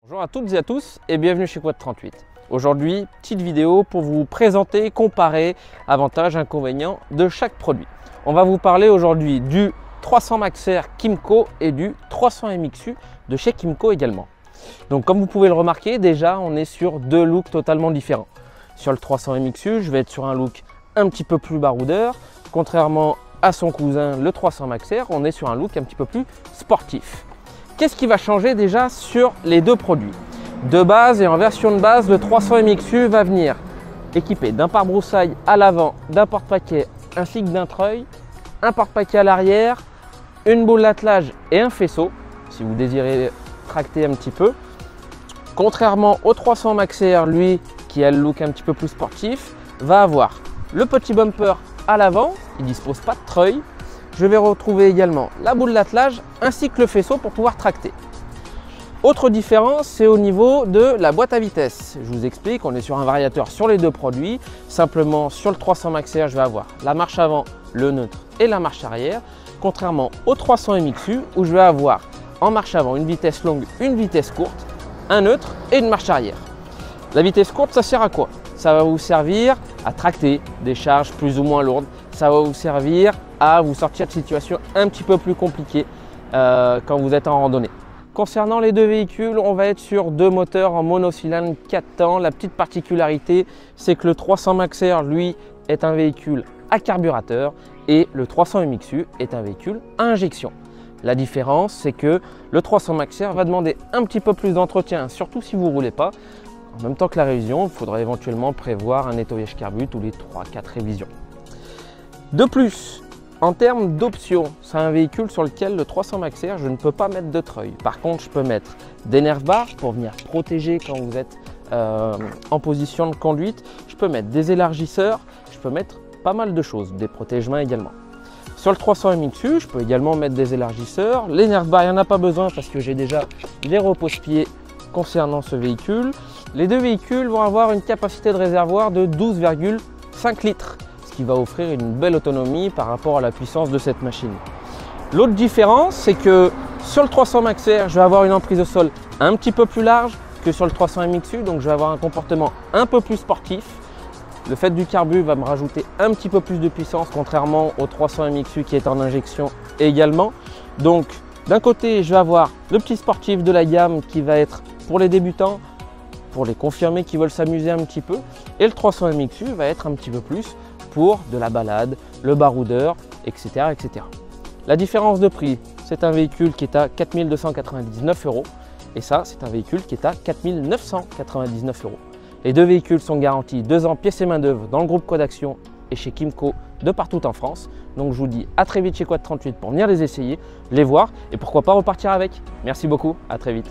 Bonjour à toutes et à tous et bienvenue chez Quad 38. Aujourd'hui, petite vidéo pour vous présenter, comparer avantages et inconvénients de chaque produit. On va vous parler aujourd'hui du 300 Maxxair Kymco et du 300 MXU de chez Kymco également. Donc comme vous pouvez le remarquer, déjà on est sur deux looks totalement différents. Sur le 300 MXU, je vais être sur un look un petit peu plus baroudeur, contrairement à son cousin le 300 Maxxair, on est sur un look un petit peu plus sportif. Qu'est-ce qui va changer déjà sur les deux produits? De base et en version de base, le 300 MXU va venir équipé d'un pare-broussailles à l'avant, d'un porte-paquet ainsi que d'un treuil, un porte-paquet à l'arrière, une boule d'attelage et un faisceau, si vous désirez tracter un petit peu. Contrairement au 300 Maxxair, lui, qui a le look un petit peu plus sportif, va avoir le petit bumper à l'avant, il ne dispose pas de treuil. Je vais retrouver également la boule d'attelage ainsi que le faisceau pour pouvoir tracter. Autre différence, c'est au niveau de la boîte à vitesse. Je vous explique, on est sur un variateur sur les deux produits. Simplement, sur le 300 Maxxair, je vais avoir la marche avant, le neutre et la marche arrière. Contrairement au 300 MXU, où je vais avoir en marche avant une vitesse longue, une vitesse courte, un neutre et une marche arrière. La vitesse courte, ça sert à quoi? Ça va vous servir à tracter des charges plus ou moins lourdes. Ça va vous servir à vous sortir de situations un petit peu plus compliquées quand vous êtes en randonnée. Concernant les deux véhicules, on va être sur deux moteurs en monocylindre 4 temps. La petite particularité, c'est que le 300 Maxxair, lui, est un véhicule à carburateur et le 300 MXU est un véhicule à injection. La différence, c'est que le 300 Maxxair va demander un petit peu plus d'entretien, surtout si vous ne roulez pas. En même temps que la révision, il faudra éventuellement prévoir un nettoyage carbu tous les 3-4 révisions. De plus, en termes d'options, c'est un véhicule sur lequel le 300 Maxxair, je ne peux pas mettre de treuil. Par contre, je peux mettre des nerf bars pour venir protéger quand vous êtes en position de conduite. Je peux mettre des élargisseurs, je peux mettre pas mal de choses, des protège-mains également. Sur le 300 MXU, je peux également mettre des élargisseurs. Les nerf bars, il n'y en a pas besoin parce que j'ai déjà les repose-pieds concernant ce véhicule. Les deux véhicules vont avoir une capacité de réservoir de 12,5 litres. Qui va offrir une belle autonomie par rapport à la puissance de cette machine. L'autre différence, c'est que sur le 300 Maxxair, je vais avoir une emprise au sol un petit peu plus large que sur le 300 MXU, donc je vais avoir un comportement un peu plus sportif. Le fait du carbu va me rajouter un petit peu plus de puissance, contrairement au 300 MXU qui est en injection également. Donc d'un côté, je vais avoir le petit sportif de la gamme qui va être pour les débutants, pour les confirmés qui veulent s'amuser un petit peu, et le 300 MXU va être un petit peu plus pour de la balade, le baroudeur, etc., etc. La différence de prix, c'est un véhicule qui est à 4 299 € et ça, c'est un véhicule qui est à 4 999 €. Les deux véhicules sont garantis 2 ans pièces et main d'œuvre dans le groupe Quad Action et chez Kymco de partout en France. Donc je vous dis à très vite chez Quad 38 pour venir les essayer, les voir et pourquoi pas repartir avec. Merci beaucoup, à très vite.